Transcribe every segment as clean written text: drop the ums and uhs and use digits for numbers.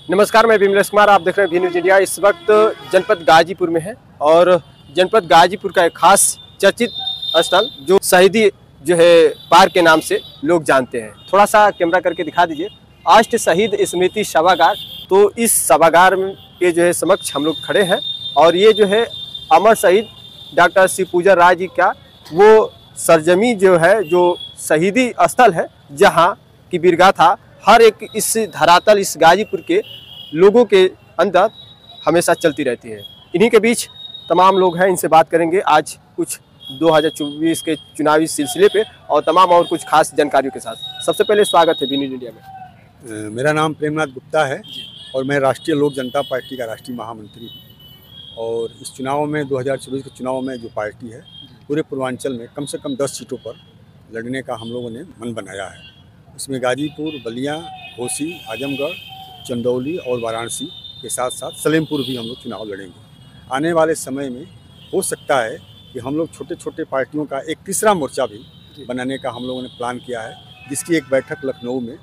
नमस्कार, मैं विमलेश कुमार। आप देख रहे हैं वी न्यूज इंडिया। इस वक्त जनपद गाजीपुर में है और जनपद गाजीपुर का एक खास चर्चित स्थल जो शहीदी जो है पार्क के नाम से लोग जानते हैं। थोड़ा सा कैमरा करके दिखा दीजिए। अष्ट शहीद स्मृति सभागार। तो इस सभागार के जो है समक्ष हम लोग खड़े हैं और ये जो है अमर शहीद डॉक्टर शिव पूजन राय जी का वो सरजमी जो है, जो शहीदी स्थल है, जहाँ की वीरगाथा हर एक इस धरातल, इस गाजीपुर के लोगों के अंदर हमेशा चलती रहती है। इन्हीं के बीच तमाम लोग हैं, इनसे बात करेंगे आज कुछ 2024 के चुनावी सिलसिले पे और तमाम और कुछ खास जानकारियों के साथ। सबसे पहले स्वागत है वी न्यूज इंडिया में। मेरा नाम प्रेमनाथ गुप्ता है और मैं राष्ट्रीय लोक जनता पार्टी का राष्ट्रीय महामंत्री हूँ। और इस चुनाव में 2024 के चुनाव में जो पार्टी है, पूरे पूर्वांचल में कम से कम 10 सीटों पर लड़ने का हम लोगों ने मन बनाया है। इसमें गाजीपुर, बलिया, घोसी, आजमगढ़, चंदौली और वाराणसी के साथ साथ सलेमपुर भी हम लोग चुनाव लड़ेंगे। आने वाले समय में हो सकता है कि हम लोग छोटे छोटे पार्टियों का एक तीसरा मोर्चा भी बनाने का हम लोगों ने प्लान किया है, जिसकी एक बैठक लखनऊ में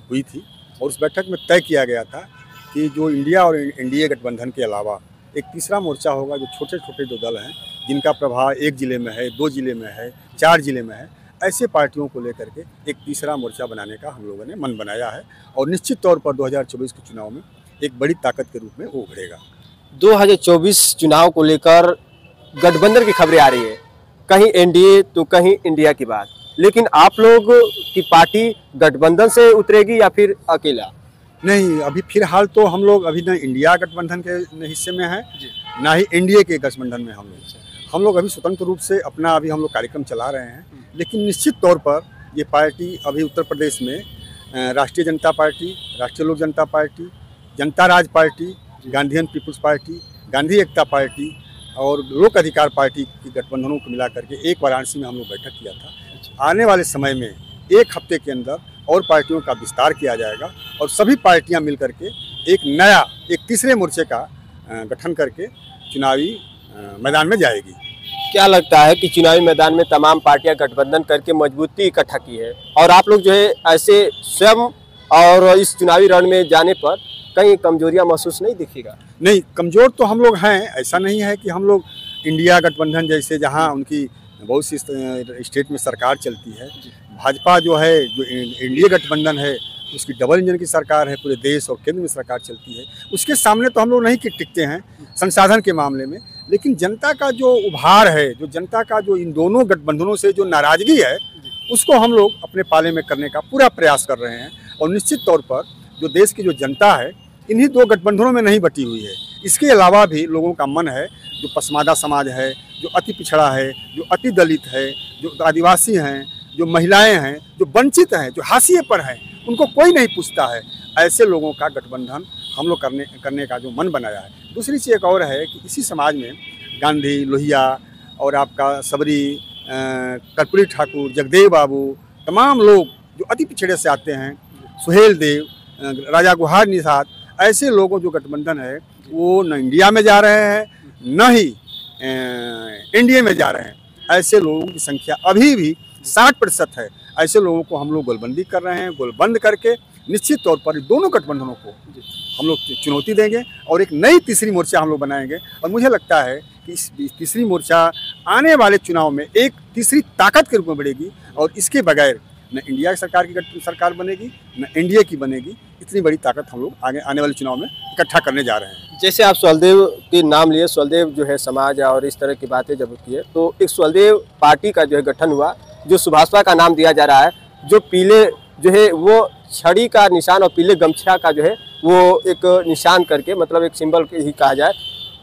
हुई थी और उस बैठक में तय किया गया था कि जो इंडिया और एनडीए गठबंधन के अलावा एक तीसरा मोर्चा होगा, जो छोटे छोटे जो दल हैं जिनका प्रभाव 1 जिले में है, 2 जिले में है, 4 जिले में है, ऐसे पार्टियों को लेकर के एक तीसरा मोर्चा बनाने का हम लोगों ने मन बनाया है और निश्चित तौर पर 2024 के चुनाव में एक बड़ी ताकत के रूप में वो उभरेगा। 2024 चुनाव को लेकर गठबंधन की खबरें आ रही है, कहीं एनडीए तो कहीं इंडिया की बात, लेकिन आप लोग की पार्टी गठबंधन से उतरेगी या फिर अकेला? नहीं, अभी फिलहाल तो हम लोग अभी न इंडिया गठबंधन के हिस्से में हैं, ना ही एनडीए के गठबंधन में हम लोग अभी स्वतंत्र रूप से अपना अभी हम लोग कार्यक्रम चला रहे हैं। लेकिन निश्चित तौर पर ये पार्टी अभी उत्तर प्रदेश में राष्ट्रीय जनता पार्टी, राष्ट्रीय लोक Janata Party, Janata Raj Party, Gandhian People's Party, Gandhi Ekta Party और लोक अधिकार पार्टी की गठबंधनों को मिला करके एक वाराणसी में हम लोग बैठक किया था। आने वाले समय में 1 हफ्ते के अंदर और पार्टियों का विस्तार किया जाएगा और सभी पार्टियां मिल करके एक तीसरे मोर्चे का गठन करके चुनावी मैदान में जाएगी। क्या लगता है कि चुनावी मैदान में तमाम पार्टियां गठबंधन करके मजबूती इकट्ठा की है और आप लोग जो है ऐसे स्वयं और इस चुनावी रण में जाने पर कहीं कमजोरियां महसूस नहीं दिखेगा? नहीं, कमज़ोर तो हम लोग हैं। ऐसा नहीं है कि हम लोग इंडिया गठबंधन जैसे जहां उनकी बहुत सी स्टेट में सरकार चलती है, भाजपा जो है, जो इंडिया गठबंधन है, उसकी डबल इंजन की सरकार है, पूरे देश और केंद्र में सरकार चलती है, उसके सामने तो हम लोग नहीं टिकते हैं संसाधन के मामले में। लेकिन जनता का जो उभार है, जो जनता का जो इन दोनों गठबंधनों से जो नाराज़गी है, उसको हम लोग अपने पाले में करने का पूरा प्रयास कर रहे हैं। और निश्चित तौर पर जो देश की जो जनता है, इन्हीं 2 गठबंधनों में नहीं बटी हुई है। इसके अलावा भी लोगों का मन है, जो पसमादा समाज है, जो अति पिछड़ा है, जो अति दलित है, जो आदिवासी हैं, जो महिलाएं हैं, जो वंचित हैं, जो हाशिए पर हैं, उनको कोई नहीं पूछता है। ऐसे लोगों का गठबंधन हम लोग करने का जो मन बनाया है। दूसरी चीज़ एक और है कि इसी समाज में गांधी, लोहिया और आपका सबरी, कर्पूरी ठाकुर, जगदेव बाबू, तमाम लोग जो अति पिछड़े से आते हैं, सुहेल देव, राजा गुहार निषाद, ऐसे लोगों जो गठबंधन है वो न इंडिया में जा रहे हैं, न ही एनडीए में जा रहे हैं। ऐसे लोगों की संख्या अभी भी 60% है। ऐसे लोगों को हम लोग गोलबंदी कर रहे हैं। गोलबंद करके निश्चित तौर पर दोनों गठबंधनों को हम लोग चुनौती देंगे और एक नई तीसरी मोर्चा हम लोग बनाएंगे। और मुझे लगता है कि इस तीसरी मोर्चा आने वाले चुनाव में एक तीसरी ताकत के रूप में बढ़ेगी और इसके बगैर न इंडिया सरकार की सरकार बनेगी, न एनडीए की बनेगी। इतनी बड़ी ताकत हम लोग आने वाले चुनाव में इकट्ठा करने जा रहे हैं। जैसे आप सुहेलदेव के नाम लिए, सुहेलदेव जो है समाज और इस तरह की बातें जब होती है, तो एक सुहेलदेव पार्टी का जो है गठन हुआ, जो सुभाषपा का नाम दिया जा रहा है, जो पीले जो है वो छड़ी का निशान और पीले गमछा का जो है वो एक निशान करके, मतलब एक सिंबल ही कहा जाए,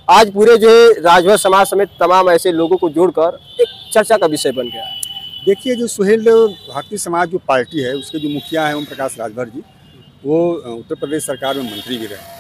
आज पूरे जो है राजभर समाज समेत तमाम ऐसे लोगों को जोड़कर एक चर्चा का विषय बन गया है। देखिए, जो सुहेलदेव भारतीय समाज जो पार्टी है, उसके जो मुखिया हैं ओम प्रकाश राजभर जी, वो उत्तर प्रदेश सरकार में मंत्री भी रहे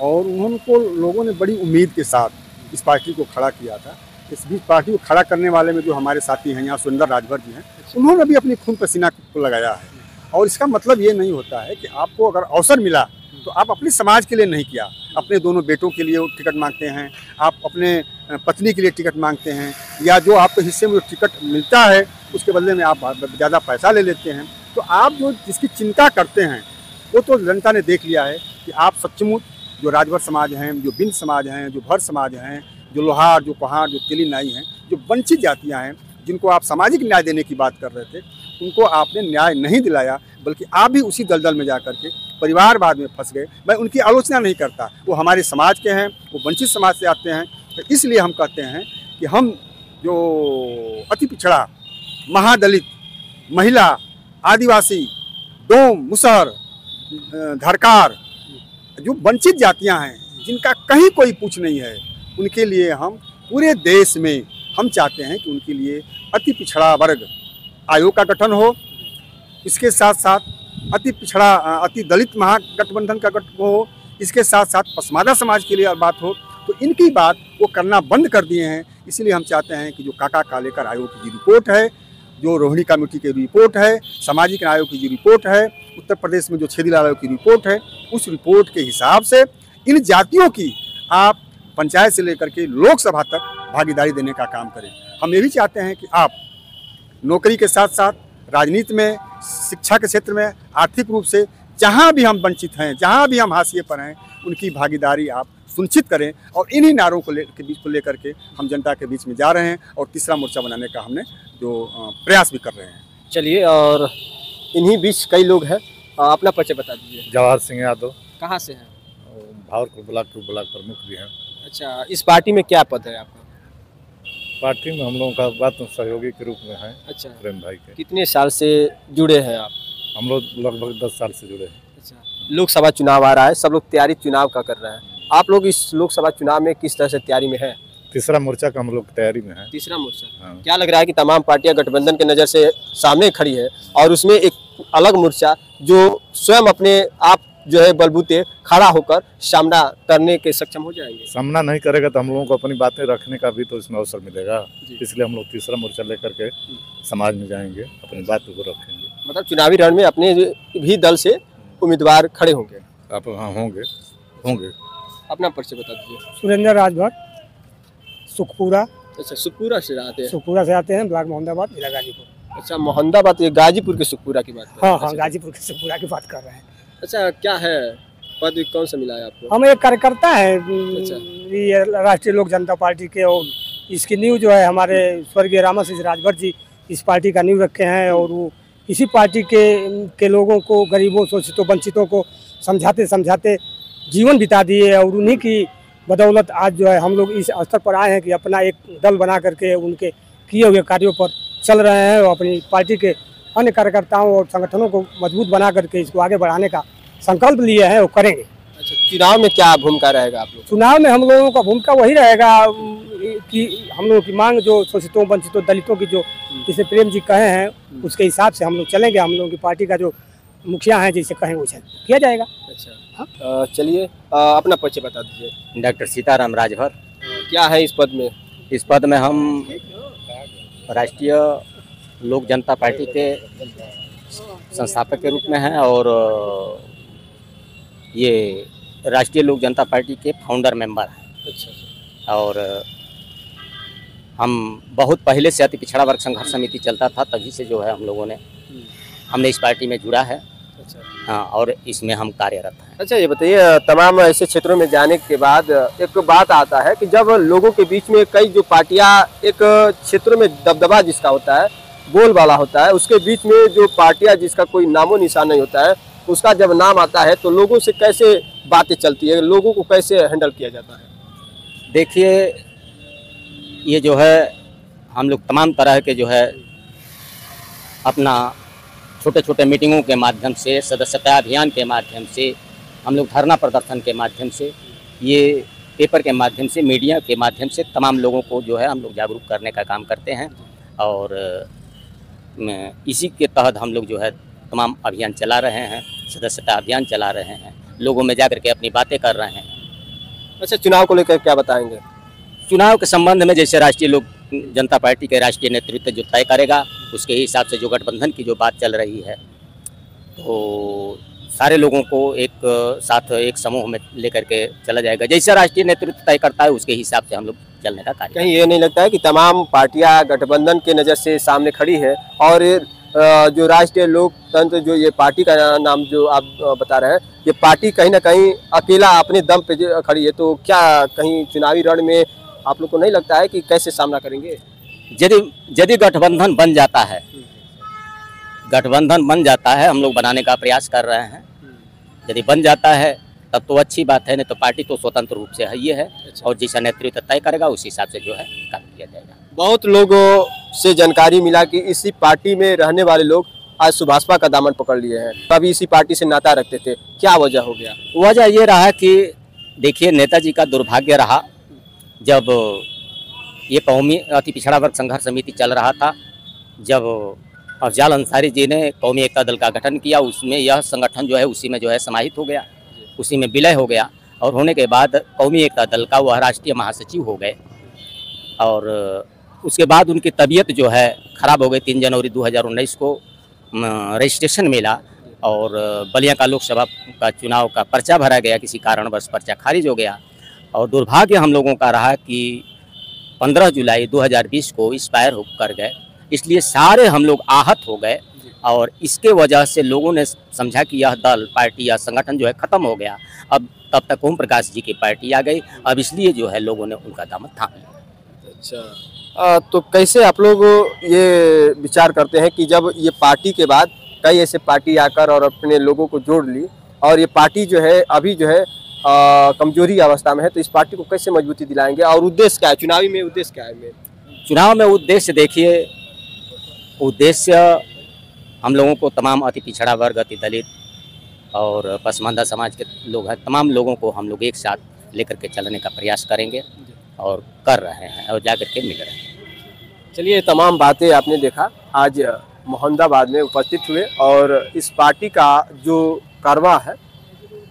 और उनको लोगों ने बड़ी उम्मीद के साथ इस पार्टी को खड़ा किया था। इस बीच पार्टी को खड़ा करने वाले में जो हमारे साथी हैं यहाँ सुरेंद्र राजभर जी हैं, उन्होंने भी अपनी खून पसीना को लगाया है। और इसका मतलब ये नहीं होता है कि आपको अगर अवसर मिला तो आप अपने समाज के लिए नहीं किया, अपने दोनों बेटों के लिए टिकट मांगते हैं, आप अपने पत्नी के लिए टिकट मांगते हैं, या जो आपके हिस्से में जो टिकट मिलता है उसके बदले में आप ज़्यादा पैसा ले लेते हैं। तो आप जो जिसकी चिंता करते हैं वो तो जनता ने देख लिया है कि आप सच्चमुच जो राजभर समाज हैं, जो बिंद समाज हैं, जो भर समाज हैं, जो लोहार, जो कुम्हार, जो तेली नाई हैं, जो वंचित जातियाँ हैं, जिनको आप सामाजिक न्याय देने की बात कर रहे थे, उनको आपने न्याय नहीं दिलाया, बल्कि आप भी उसी दलदल में जा कर के परिवारवाद में फंस गए। मैं उनकी आलोचना नहीं करता, वो हमारे समाज के हैं, वो वंचित समाज से आते हैं। तो इसलिए हम कहते हैं कि हम जो अति पिछड़ा, महादलित, महिला, आदिवासी, डोम, मुसहर, धरकार, जो वंचित जातियां हैं, जिनका कहीं कोई पूछ नहीं है, उनके लिए हम पूरे देश में हम चाहते हैं कि उनके लिए अति पिछड़ा वर्ग आयोग का गठन हो। इसके साथ साथ अति पिछड़ा अति दलित महागठबंधन का गठन हो। इसके साथ साथ पसमादा समाज के लिए बात हो। तो इनकी बात वो करना बंद कर दिए हैं। इसलिए हम चाहते हैं कि जो काका कालेकर आयोग की जो रिपोर्ट है, जो रोहिणी कमेटी की रिपोर्ट है, सामाजिक न्याय आयोग की जो रिपोर्ट है, उत्तर प्रदेश में जो छेदीलाल आयोग की रिपोर्ट है, उस रिपोर्ट के हिसाब से इन जातियों की आप पंचायत से लेकर के लोकसभा तक भागीदारी देने का काम करें। हम ये भी चाहते हैं कि आप नौकरी के साथ साथ राजनीति में, शिक्षा के क्षेत्र में, आर्थिक रूप से जहाँ भी हम वंचित हैं, जहाँ भी हम हाशिए पर हैं, उनकी भागीदारी आप सुनिश्चित करें। और इन्हीं नारों को लेकर के हम जनता के बीच में जा रहे हैं और तीसरा मोर्चा बनाने का हमने जो प्रयास भी कर रहे हैं। चलिए, और इन्हीं बीच कई लोग हैं, अपना परिचय बता दीजिए। जवाहर सिंह यादव, कहाँ से हैं? भावरपुर ब्लॉक के ब्लॉक प्रमुख भी हैं। अच्छा, इस पार्टी में क्या पद है आपका? पार्टी में हम लोगों का बात सहयोगी के रूप में है। अच्छा, प्रेम भाई के। कितने साल से जुड़े हैं आप? हम लोग लगभग 10 साल से जुड़े हैं। अच्छा, लोकसभा चुनाव आ रहा है, सब लोग तैयारी चुनाव का कर रहे हैं। आप लोग इस लोकसभा चुनाव में किस तरह से तैयारी में है? तीसरा मोर्चा का हम लोग तैयारी में है। तीसरा मोर्चा। हाँ। क्या लग रहा है कि तमाम पार्टियां गठबंधन के नज़र से सामने खड़ी है और उसमें एक अलग मोर्चा जो स्वयं अपने आप जो है बलबूते खड़ा होकर सामना करने के सक्षम हो जाएंगे? सामना नहीं करेगा तो हम लोगों को अपनी बातें रखने का भी तो इसमें अवसर मिलेगा। इसलिए हम लोग तीसरा मोर्चा लेकर के समाज में जाएंगे, अपनी बात को रखेंगे। मतलब चुनावी रण में अपने भी दल से उम्मीदवार खड़े होंगे? आप हाँ होंगे। अपना परिचय बता दीजिए। सुरेंद्र राजभर, सुखपुरा। अच्छा, सुखपुरा से आते हैं? सुखपुरा से आते हैं, ब्लॉक मोहम्मदाबाद, जिला गाजीपुर। अच्छा, मोहम्मदाबाद, ये गाजीपुर के सुखपुरा की बात कर रहे हैं? हाँ, गाजीपुर के सुखपुरा की बात कर रहे हैं। अच्छा, क्या है पद, कौन सा मिला है आपको? हम एक कार्यकर्ता है अच्छा। ये राष्ट्रीय लोक जनता पार्टी के, और इसकी नींव जो है हमारे स्वर्गीय रामाशीष राजभर जी इस पार्टी का नींव रखे हैं। और वो इसी पार्टी के लोगों को, गरीबों, शोषितों, वंचितों को समझाते समझाते जीवन बिता दिए। और उन्हीं की बदौलत आज जो है हम लोग इस स्तर पर आए हैं कि अपना एक दल बना करके उनके किए हुए कार्यों पर चल रहे हैं और अपनी पार्टी के अन्य कार्यकर्ताओं और संगठनों को मजबूत बना करके इसको आगे बढ़ाने का संकल्प लिए हैं और करेंगे। अच्छा, चुनाव में क्या भूमिका रहेगा आप लोग? चुनाव में हम लोगों का भूमिका वही रहेगा कि हम लोगों की मांग जो शोषितों, वंचितों, दलितों की जो जिसे प्रेम जी कहे हैं उसके हिसाब से हम लोग चलेंगे। हम लोगों की पार्टी का जो मुखिया हैं जैसे कहें वैसे किया जाएगा। अच्छा, हाँ। चलिए, अपना परिचय बता दीजिए। डॉक्टर सीताराम राजभर। क्या है इस पद में? इस पद में हम राष्ट्रीय लोक जनता पार्टी के संस्थापक के रूप में हैं और ये राष्ट्रीय लोक जनता पार्टी के फाउंडर मेंबर हैं। अच्छा। और हम बहुत पहले से अति पिछड़ा वर्ग संघर्ष समिति चलता था, तभी से जो है हम लोगों ने हमने इस पार्टी में जुड़ा है। अच्छा। हाँ, और इसमें हम कार्यरत हैं। अच्छा, ये बताइए, तमाम ऐसे क्षेत्रों में जाने के बाद एक बात आता है कि जब लोगों के बीच में कई जो पार्टियां, एक क्षेत्रों में दबदबा जिसका होता है, बोल वाला होता है, उसके बीच में जो पार्टियां जिसका कोई नामो निशान नहीं होता है, उसका जब नाम आता है तो लोगों से कैसे बातें चलती है, लोगों को कैसे हैंडल किया जाता है? देखिए, ये जो है हम लोग तमाम तरह के जो है अपना छोटे छोटे मीटिंगों के माध्यम से, सदस्यता अभियान के माध्यम से, हम लोग धरना प्रदर्शन के माध्यम से, ये पेपर के माध्यम से, मीडिया के माध्यम से तमाम लोगों को जो है हम लोग जागरूक करने का काम करते हैं। और इसी के तहत हम लोग जो है तमाम अभियान चला रहे हैं, सदस्यता अभियान चला रहे हैं, लोगों में जाकर के अपनी बातें कर रहे हैं। अच्छा, चुनाव को लेकर क्या बताएंगे? चुनाव के संबंध में जैसे राष्ट्रीय लोक जनता पार्टी के राष्ट्रीय नेतृत्व जो तय करेगा, उसके हिसाब से जो गठबंधन की जो बात चल रही है, तो सारे लोगों को एक साथ एक समूह में लेकर के चला जाएगा। जैसे राष्ट्रीय नेतृत्व तय करता है उसके हिसाब से हम लोग चलने का कार्य। कहीं ये नहीं लगता है कि तमाम पार्टियां गठबंधन के नज़र से सामने खड़ी है और जो राष्ट्रीय लोकतंत्र जो ये पार्टी का नाम जो आप बता रहे हैं, ये पार्टी कहीं ना कहीं अकेला अपने दम पे जो खड़ी है, तो क्या कहीं चुनावी रण में आप लोग को नहीं लगता है कि कैसे सामना करेंगे? यदि गठबंधन बन जाता है, गठबंधन बन जाता है, हम लोग बनाने का प्रयास कर रहे हैं। यदि बन जाता है तब तो अच्छी बात है, नहीं तो पार्टी तो स्वतंत्र रूप से है ये है, और जैसा नेतृत्व तय करेगा उस हिसाब से जो है काम किया जाएगा। बहुत लोगों से जानकारी मिला कि इसी पार्टी में रहने वाले लोग आज सुभाषपा का दामन पकड़ लिए हैं, कभी इसी पार्टी से नाता रखते थे, क्या वजह हो गया? वजह ये रहा कि देखिए, नेताजी का दुर्भाग्य रहा, जब ये कौमी अति पिछड़ा वर्ग संघर्ष समिति चल रहा था, जब अफजाल अंसारी जी ने कौमी एकता दल का गठन किया, उसमें यह संगठन जो है उसी में जो है समाहित हो गया, उसी में विलय हो गया, और होने के बाद कौमी एकता दल का वह राष्ट्रीय महासचिव हो गए। और उसके बाद उनकी तबीयत जो है ख़राब हो गई। 3 जनवरी 2019 को रजिस्ट्रेशन मिला और बलिया का लोकसभा का चुनाव का पर्चा भरा गया, किसी कारणवश पर्चा खारिज हो गया। और दुर्भाग्य हम लोगों का रहा कि 15 जुलाई 2020 को एक्सपायर होकर गए, इसलिए सारे हम लोग आहत हो गए, और इसके वजह से लोगों ने समझा कि यह दल, पार्टी या संगठन जो है ख़त्म हो गया। अब तब तक ओम प्रकाश जी की पार्टी आ गई, अब इसलिए जो है लोगों ने उनका दामन थाम लिया। अच्छा, तो कैसे आप लोग ये विचार करते हैं कि जब ये पार्टी के बाद कई ऐसे पार्टी आकर और अपने लोगों को जोड़ ली, और ये पार्टी जो है अभी जो है कमजोरी अवस्था में है, तो इस पार्टी को कैसे मजबूती दिलाएंगे, और उद्देश्य क्या है चुनावी में? उद्देश्य क्या है? चुनाव में उद्देश्य देखिए, उद्देश्य हम लोगों को तमाम अति पिछड़ा वर्ग, अति दलित और पसमानदा समाज के लोग हैं, तमाम लोगों को हम लोग एक साथ लेकर के चलने का प्रयास करेंगे और कर रहे हैं और जाकर के मिल रहे हैं। चलिए, तमाम बातें आपने देखा, आज मोहम्मदाबाद में उपस्थित हुए, और इस पार्टी का जो कारवां है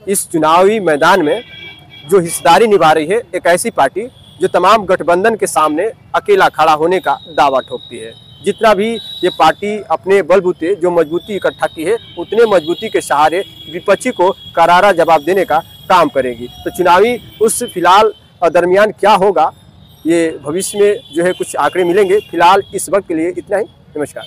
इस चुनावी मैदान में जो हिस्सेदारी निभा रही है, एक ऐसी पार्टी जो तमाम गठबंधन के सामने अकेला खड़ा होने का दावा ठोकती है। जितना भी ये पार्टी अपने बलबूते जो मजबूती इकट्ठा की है, उतने मजबूती के सहारे विपक्षी को करारा जवाब देने का काम करेगी। तो चुनावी उस फिलहाल दरमियान क्या होगा, ये भविष्य में जो है कुछ आंकड़े मिलेंगे। फिलहाल इस वक्त के लिए इतना ही। नमस्कार।